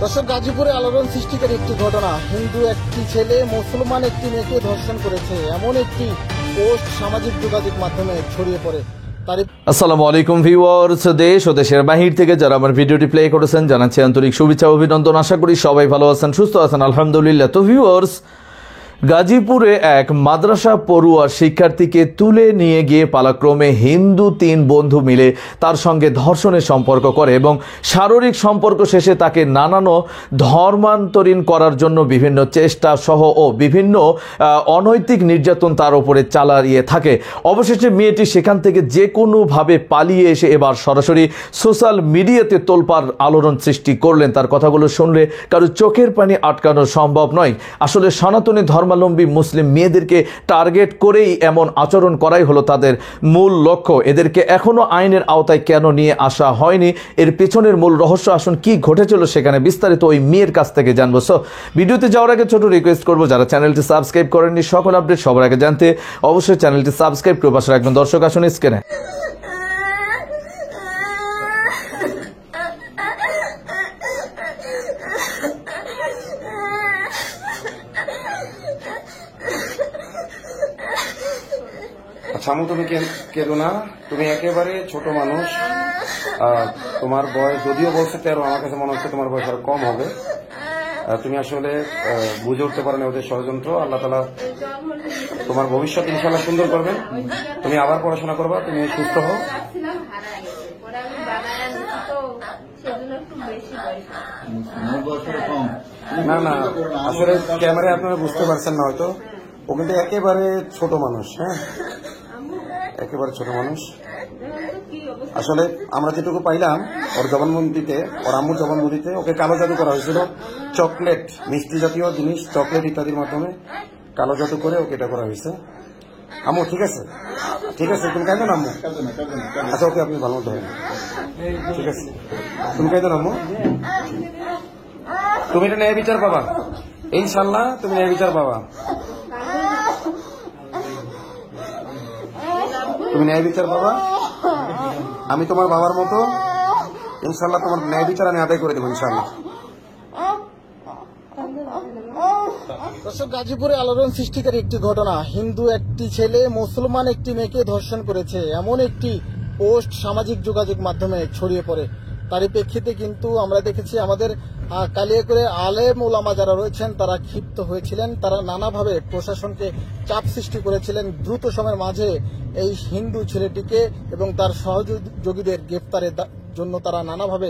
দর্শক, গাজীপুরে আলোড়ন সৃষ্টিকারী একটি ঘটনা। হিন্দু একটি ছেলে মুসলমান একটি মেয়েকে ধর্ষণ করেছে, এমন একটি পোস্ট সামাজিক যোগাযোগ মাধ্যমে ছড়িয়ে পড়ে। আসসালামু আলাইকুম ভিউয়ার্স, দেশ ও দেশের বাহির থেকে যারা আমার ভিডিওটি প্লে করেছেন জানাচ্ছি আন্তরিক শুভেচ্ছা অভিনন্দন। আশা করি সবাই ভালো আছেন, সুস্থ আছেন, আলহামদুলিল্লাহ। তো ভিউয়ার্স, গাজীপুরে এক মাদ্রাসা পড়ুয়া শিক্ষার্থীকে তুলে নিয়ে গিয়ে পালাক্রমে হিন্দু 3 বন্ধু মিলে তার সঙ্গে ধর্ষণের সম্পর্ক করে এবং শারীরিক সম্পর্ক শেষে তাকে নানানো ধর্মান্তরীণ করার জন্য বিভিন্ন চেষ্টা সহ ও বিভিন্ন অনৈতিক নির্যাতন তার উপরে চালিয়ে থাকে। অবশেষে মেয়েটি সেখান থেকে যে কোনোভাবে পালিয়ে এসে এবার সরাসরি সোশ্যাল মিডিয়াতে তোলপাড় আলোড়ন সৃষ্টি করলেন। তার কথাগুলো শুনলে কারো চোখের পানি আটকানো সম্ভব নয়। আসলে সনাতনী ধর্মাবলম্বী মুসলিম মেয়েদেরকে টার্গেট করেই এমন আচরণ করাই হলো তাদের মূল লক্ষ্য। এদেরকে এখনো আইনের আওতায় কেন নিয়ে আসা হয়নি, এর পেছনের মূল রহস্য আসুন কি ঘটেছিল সেখানে বিস্তারিত ওই মেয়ের কাছ থেকে জানবো। সো ভিডিওতে যাওয়ার আগে ছোট রিকোয়েস্ট করবো, যারা চ্যানেলটি সাবস্ক্রাইব করেননি সকল আপডেট সবার আগে জানতে অবশ্যই চ্যানেলটি সাবস্ক্রাইব করে পাশে রাখবেন। দর্শক আসুন স্ক্রিনে। ছামু, তুমি কেঁদো না, তুমি একেবারে ছোট মানুষ। তোমার বয়স যদিও বলছে 13, আমার কাছে মনে হচ্ছে তোমার বয়স আরো কম হবে। তুমি আসলে বুঝে উঠতে পারো না ওদের ষড়যন্ত্র। আল্লাহ তাআলা তোমার ভবিষ্যৎ ইনশাআল্লাহ সুন্দর করবেন। তুমি আবার পড়াশোনা করবা, তুমি সুস্থ হও। না না, আসলে ক্যামেরায় আপনারা বুঝতে পারছেন না হয়তো, ও কিন্তু একেবারে ছোট মানুষ। হ্যাঁ, একেবারে ছোট মানুষ। আসলে আমরা যেটুকু পাইলাম ওর জবানবন্দিতে, ওর আম্মুর জবানবন্দিতে ওকে কালো জাদু করা হয়েছিল। চকলেট, মিষ্টি জাতীয় জিনিস, চকলেট ইত্যাদির মাধ্যমে কালো জাদু করে ওকে এটা করা হয়েছে। আম্মু ঠিক আছে, ঠিক আছে, তুমি কাঁদো না আম্মু। আচ্ছা ওকে আপনি ভালো মতো, ঠিক আছে, তুমি কাঁদো না আম্মু। তুমি এটা ন্যায় বিচার পাবা ইনশাল্লাহ, তুমি ন্যায় বিচার পাবা, তুমি ন্যায় বিচার পাবা। আমি তোমার বাবার মতো ইনশাল্লাহ তোমার ন্যায় বিচার আমি আদায় করে দেবো ইনশাল্লাহ। দর্শক, গাজীপুরে আলোড়ন সৃষ্টিকারী একটি ঘটনা। হিন্দু একটি ছেলে মুসলমান একটি মেয়েকে ধর্ষণ করেছে, এমন একটি পোস্ট সামাজিক যোগাযোগ মাধ্যমে ছড়িয়ে পড়ে। তারই প্রেক্ষিতে কিন্তু আমরা দেখেছি আমাদের কালিয়াকৈরে আলেম ওলামা যারা রয়েছেন তারা ক্ষিপ্ত হয়েছিলেন। তারা নানাভাবে প্রশাসনকে চাপ সৃষ্টি করেছিলেন দ্রুত সময়ের মাঝে এই হিন্দু ছেলেটিকে এবং তার সহযোগীদের গ্রেফতারের জন্য তারা নানাভাবে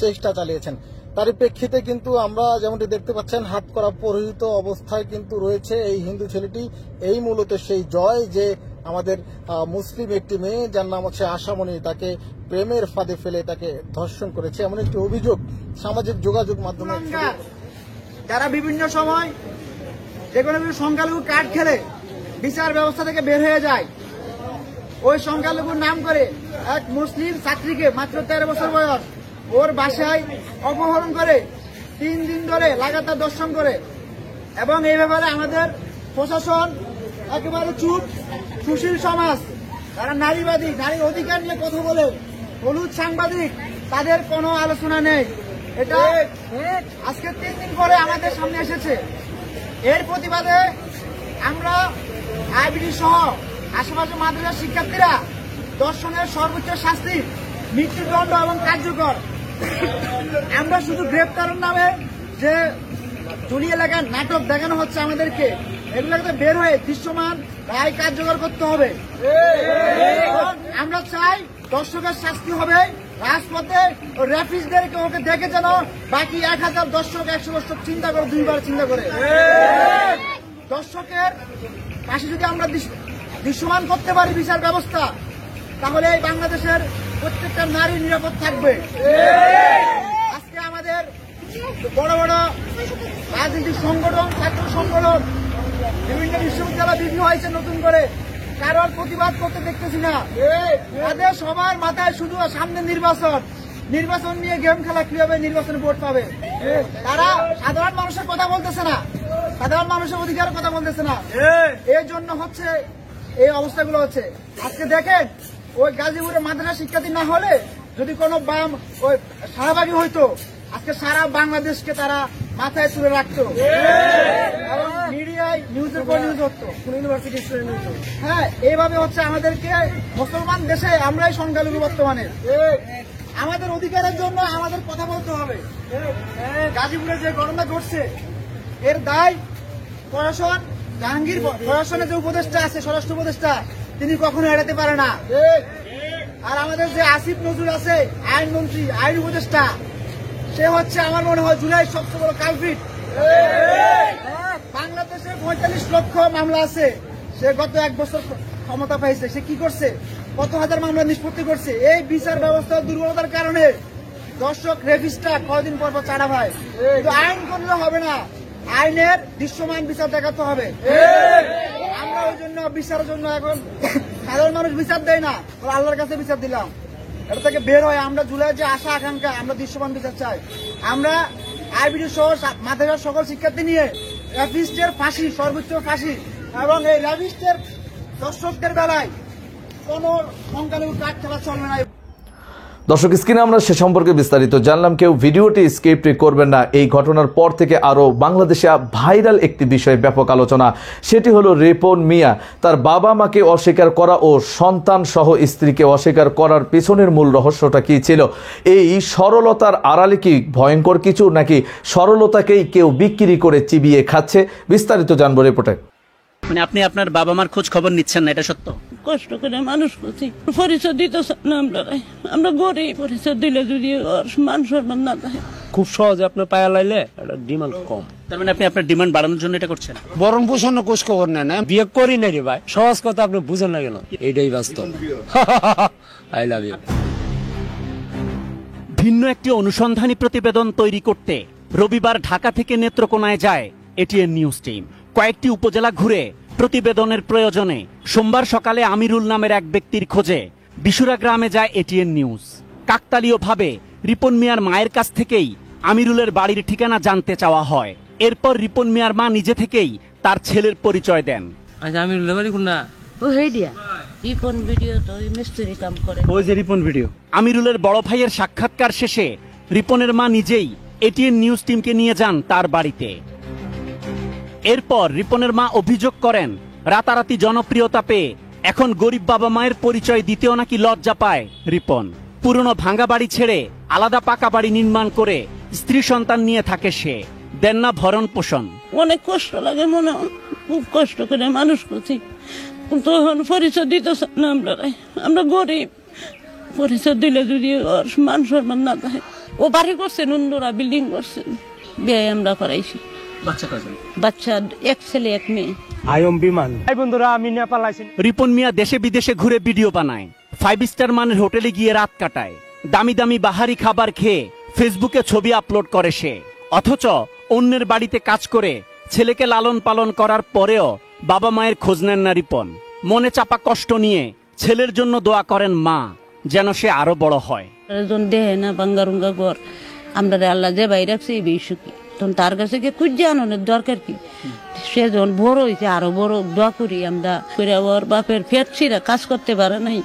চেষ্টা চালিয়েছেন। তারই প্রেক্ষিতে কিন্তু আমরা যেমনটি দেখতে পাচ্ছেন হাতকড়া পরিহিত অবস্থায় কিন্তু রয়েছে এই হিন্দু ছেলেটি। এই মূলত সেই জয় যে আমাদের মুসলিম একটি মেয়ে যার নাম হচ্ছে আশামণি, তাকে প্রেমের ফাঁদে ফেলে তাকে ধর্ষণ করেছে, এমন একটি অভিযোগ সামাজিক যোগাযোগ মাধ্যমে। যারা বিভিন্ন সময় যে কোনো সংখ্যালঘু কার্ড খেলে বিচার ব্যবস্থা থেকে বের হয়ে যায়, ওই সংখ্যালঘুর নাম করে এক মুসলিম ছাত্রীকে মাত্র 13 বছর বয়স ওর বাসায় অপহরণ করে 3 দিন ধরে লাগাতার ধর্ষণ করে। এবং এই ব্যাপারে আমাদের প্রশাসন একেবারে চুপ। সুশীল সমাজ, তারা নারীবাদী, নারীর অধিকার নিয়ে কথা বলে, হলুদ সাংবাদিক, তাদের কোনো আলোচনা নেই। এটা আজকে 3 দিন পরে আমাদের সামনে এসেছে। এর প্রতিবাদে আমরা আইবিডি সহ আশেপাশে মাদ্রাসার শিক্ষার্থীরা ধর্ষণের সর্বোচ্চ শাস্তি, মৃত্যুদণ্ড এবং কার্যকর। আমরা শুধু গ্রেপ্তারের নামে যে জুলি এলাকার নাটক দেখানো হচ্ছে আমাদেরকে, এগুলোকে বের হয়ে দৃশ্যমান রায় কার্যকর করতে হবে। আমরা চাই দর্শকের শাস্তি হবে রাজপথে, র্যাপিস্টদেরকে ওকে দেখে যেন বাকি 1000 দর্শক 100 দর্শক চিন্তা করে, 2 বার চিন্তা করে। দর্শকের পাশে যদি আমরা দৃশ্যমান করতে পারি বিচার ব্যবস্থা, তাহলে এই বাংলাদেশের প্রত্যেকটা নারী নিরাপদ থাকবে। আজকে আমাদের বড় বড় রাজনৈতিক সংগঠন, ছাত্র সংগঠন, বিভিন্ন বিশ্ববিদ্যালয় বিভিন্ন হয়েছে নতুন করে, কারোর প্রতিবাদ করতে দেখতেছি না। তাদের সবার মাথায় শুধু সামনে নির্বাচন নিয়ে গেম খেলা, কিভাবে নির্বাচনে ভোট পাবে। তারা সাধারণ মানুষের কথা বলতেছে না, সাধারণ মানুষের অধিকারের কথা বলতেছে না। এর জন্য হচ্ছে এই অবস্থাগুলো হচ্ছে। আজকে দেখেন ওই গাজীপুরে মাদ্রাসা শিক্ষার্থী না হলে যদি কোনো বাম ওই শাহবাগী হইতো, আজকে সারা বাংলাদেশকে তারা মাথায় তুলে রাখতো এবং মিডিয়ায় নিউজের পর নিউজ হতো, ইউনিভার্সিটি স্টুডেন্ট হতো। হ্যাঁ, এইভাবে হচ্ছে আমাদেরকে মুসলমান দেশে আমরাই সংখ্যালঘু বর্তমানে। আমাদের অধিকারের জন্য আমাদের কথা বলতে হবে। গাজীপুরে যে ঘটনা ঘটছে এর দায় প্রশাসন, জাহাঙ্গীর প্রশাসনের যে উপদেষ্টা আছে, স্বরাষ্ট্র উপদেষ্টা, তিনি কখনো এড়াতে পারে না। আর আমাদের যে আসিফ নজরুল আছে, আইনমন্ত্রী, আইন উপদেষ্টা, সে হচ্ছে আমার মনে হয় জুলাইয়ের সবচেয়ে বড় কালপিট। বাংলাদেশে 45 লক্ষ মামলা আছে, সে গত 1 বছর ক্ষমতা পাইছে, সে কি করছে? কত হাজার মামলা নিষ্পত্তি করছে। এই বিচার ব্যবস্থার দুর্বলতার কারণে দর্শক রেফিস্টা কয়দিন পর পর চাড়া ভাই। কিন্তু আইন করলে হবে না, আইনের দৃশ্যমান বিচার দেখাতে হবে। আমরা ওই জন্য বিচারের জন্য এখন সাধারণ মানুষ বিচার দেয় না, আল্লাহর কাছে বিচার দিলাম, এটা থেকে বের হয়। আমরা জুলাই যে আশা আকাঙ্ক্ষা, আমরা দৃশ্যমান বিচার চাই। আমরা আইবিডি সহ মাদ্রাসার সকল শিক্ষার্থী নিয়ে র্যাপিস্টের ফাঁসি, সর্বোচ্চ ফাঁসি, এবং এই র্যাপিস্টের দর্শকদের বেলায় কোন সংখ্যালঘু কাজ খেলা চলবে না। দর্শক, স্ক্রিনে আমরা সে সম্পর্কে বিস্তারিত জানলাম। কেউ ভিডিওটি স্কিপ করবেন না। এই ঘটনার পর থেকে আরও বাংলাদেশে ভাইরাল একটি বিষয়ে ব্যাপক আলোচনা, সেটি হলো রিপন মিয়া তার বাবা মাকে অস্বীকার করা ও সন্তান সহ স্ত্রীকে অস্বীকার করার পিছনের মূল রহস্যটা কী ছিল? এই সরলতার আড়ালে কি ভয়ঙ্কর কিছু, নাকি সরলতাকেই কেউ বিক্রি করে চিবিয়ে খাচ্ছে? বিস্তারিত জানবো রিপোর্টে। মানে আপনি আপনার বাবা মার খোঁজ খবর নিচ্ছেন না, এটা সত্য? কষ্ট করে মানুষ করছি, পরিচয় দিতে না, আমরা গরিব, পরিচয় দিলে যদি মান সম্মান না থাকে। খুব সহজে আপনার পায়া লাইলে ডিমান্ড কম। তার মানে আপনি আপনার ডিমান্ড বাড়ানোর জন্য এটা করছেন? বরং পোষণ কোষ খবর নেন না, বিয়ে করি না রে ভাই, সহজ কথা আপনি বুঝেন না কেন? এইটাই বাস্তব। I love you. ভিন্ন একটি অনুসন্ধানী প্রতিবেদন তৈরি করতে রবিবার ঢাকা থেকে নেত্রকোনায় যায় এটিএন নিউজ টিম। কয়েকটি উপজেলা ঘুরে প্রতিবেদনের প্রয়োজনে সোমবার সকালে আমিরুল নামের এক ব্যক্তির খোঁজে বিশুরা গ্রামে যায় এটিএন নিউজ। কাকতালীয়ভাবে রিপন মিয়ার মায়ের কাছ থেকেই আমিরুলের বাড়ির ঠিকানা জানতে চাওয়া হয়। এরপর রিপন মিয়ার মা নিজে থেকেই তার ছেলের পরিচয় দেন। আচ্ছা, আমিরুলের বাড়ি কোনটা? ও হেডিয়া রিপন ভিডিও তো ওই মিস্ত্রি কাম করে। ওই যে রিপন ভিডিও। আমিরুলের বড় ভাইয়ের সাক্ষাৎকার শেষে রিপনের মা নিজেই এটিএন নিউজ টিমকে নিয়ে যান তার বাড়িতে। এরপর রিপনের মা অভিযোগ করেন, রাতারাতি জনপ্রিয়তা পেয়ে এখন গরিব বাবা মায়ের পরিচয় দিতেও নাকি লজ্জা পায় রিপন। পুরনো ভাঙা বাড়ি ছেড়ে আলাদা পাকা বাড়ি নির্মাণ করে স্ত্রী সন্তান নিয়ে থাকে সে, দেন না ভরণ পোষণ। অনেক কষ্ট লাগে, মনে খুব কষ্ট করে মানুষ করছি, কিন্তু এখন পরিচয় দিতে না, আমরা গরিব, পরিচয় দিলে যদি মান সম্মান না থাকে। ও বাড়ি করছেন, অন্যরা বিল্ডিং করছেন, বিয়ে আমরা করাইছি। বাচ্চা কয়জন? বাচ্চা এক ছেলে এক মেয়ে। আয়ম বিমান। এই বন্ধুরা, আমি নেপাল আইছি। রিপন মিয়া দেশে বিদেশে ঘুরে ভিডিও বানায়, 5 স্টার মানের হোটেলে গিয়ে রাত কাটায়, দামি দামি বাহারি খাবার খেয়ে ফেসবুকে ছবি আপলোড করে সে। অথচ অন্যের বাড়িতে কাজ করে ছেলেকে লালন পালন করার পরেও বাবা মায়ের খোঁজ নেন না রিপন। মনে চাপা কষ্ট নিয়ে ছেলের জন্য দোয়া করেন মা, যেন সে আরো বড় হয়। দেহে না বাঙ্গারুঙ্গা ঘর, আমরা আল্লাহ যে বাইরে রাখছে এই বেশি, তখন তার কাছে গিয়ে খুঁজে আনানোর দরকার কি? সে যখন বড় হয়েছে আরো বড় দোয়া করি আমরা করে। ওর বাপের ফেটছিরা কাজ করতে পারে নাই,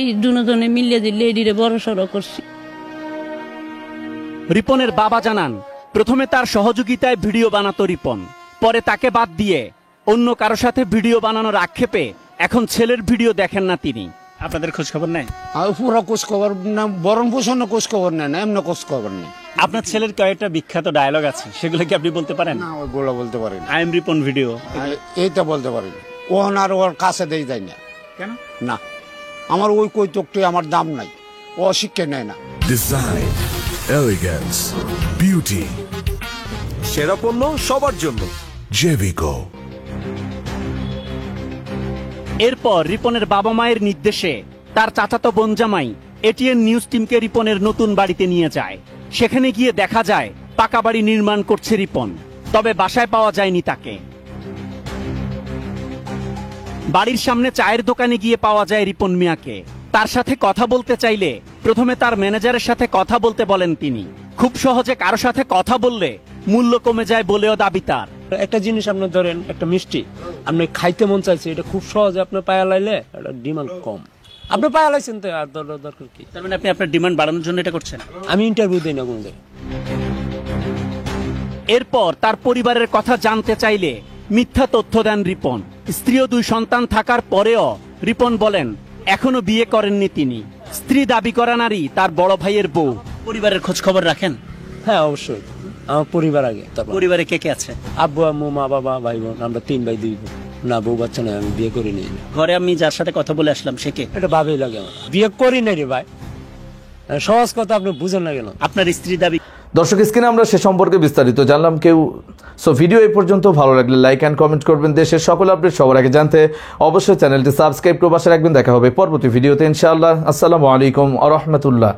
এই দুজনে মিলিয়ে দিলে এডিরে বড় সড়ো করছি। রিপনের বাবা জানান, প্রথমে তার সহযোগিতায় ভিডিও বানাতো রিপন, পরে তাকে বাদ দিয়ে অন্য কারো সাথে ভিডিও বানানোর আক্ষেপে এখন ছেলের ভিডিও দেখেন না তিনি। আপনাদের খোঁজ খবর নেয়? পুরো কোষ খবর না, বরং পোষণ কোষ খবর নেন না, এমনি কোষ খবর নেই। আপনার ছেলের কয়েকটা বিখ্যাত ডায়লগ আছে, সেগুলো কি আপনি বলতে পারেন? না, ওইগুলো বলতে পারি না। আই এম রিপন ভিডিও, এইটা বলতে পারি না। ওহন আর ওর কাছে দেই যায় না। কেন? না, আমার ওই কৈতকটি আমার দাম নাই, ও শিক্ষা নেয় না। ডিজাইন, এলিগেন্স, বিউটি, সেরা পণ্য সবার জন্য জেভিকো। এরপর রিপনের বাবা মায়ের নির্দেশে তার চাচাতো বোন জামাই এটিএন নিউজ টিমকে রিপনের নতুন বাড়িতে নিয়ে যায়। সেখানে গিয়ে দেখা যায় পাকা বাড়ি নির্মাণ করছে রিপন, তবে বাসায় পাওয়া যায়নি তাকে। বাড়ির সামনে চায়ের দোকানে গিয়ে পাওয়া যায় রিপন মিয়াকে। তার সাথে কথা বলতে চাইলে প্রথমে তার ম্যানেজারের সাথে কথা বলতে বলেন তিনি। খুব সহজে কারো সাথে কথা বললে মূল্য কমে যায় বলেও দাবি তার। একটা জিনিস আপনার ধরেন, একটা মিষ্টি আপনি খাইতে মন চাইছে, এটা খুব সহজে আপনার পায়া লাইলে এটা ডিমান্ড কম। আপনি পায়া লাইছেন তো আর দরকার কি? তার মানে আপনি আপনার ডিমান্ড বাড়ানোর জন্য এটা করছেন? আমি ইন্টারভিউ দিই না কোন জায়গায়। এরপর তার পরিবারের কথা জানতে চাইলে মিথ্যা তথ্য দেন রিপন। স্ত্রী ও 2 সন্তান থাকার পরেও রিপন বলেন এখনো বিয়ে করেননি তিনি। স্ত্রী দাবি করা নারী তার বড় ভাইয়ের বউ। পরিবারের খোঁজ খবর রাখেন? হ্যাঁ অবশ্যই, আমার পরিবার আগে, তারপর পরিবারে কে কে আছে? আব্বু আম্মু মা বাবা ভাই বোন, আমরা 3 ভাই 2 বোন। না বউ বাচ্চা নাই, আমি বিয়ে করি নাই। ঘরে আমি যার সাথে কথা বলে আসলাম সে কে? এটা ভাবেই লাগে আমার, বিয়ে করি নাই রে ভাই। সহজ কথা আপনি বুঝেন না কেন? আপনার স্ত্রী দাবি। দর্শক স্ক্রিনে আমরা সে সম্পর্কে বিস্তারিত জানলাম। সো ভিডিও এই পর্যন্ত ভালো লাগলে লাইক অ্যান্ড কমেন্ট করবেন। দেশের সকল আপডেট সবার আগে জানতে অবশ্যই চ্যানেলটি সাবস্ক্রাইব করে পাশে রাখবেন। দেখা হবে পরবর্তী ভিডিওতে ইনশাআল্লাহ। আসসালামু আলাইকুম ওয়া রাহমাতুল্লাহ।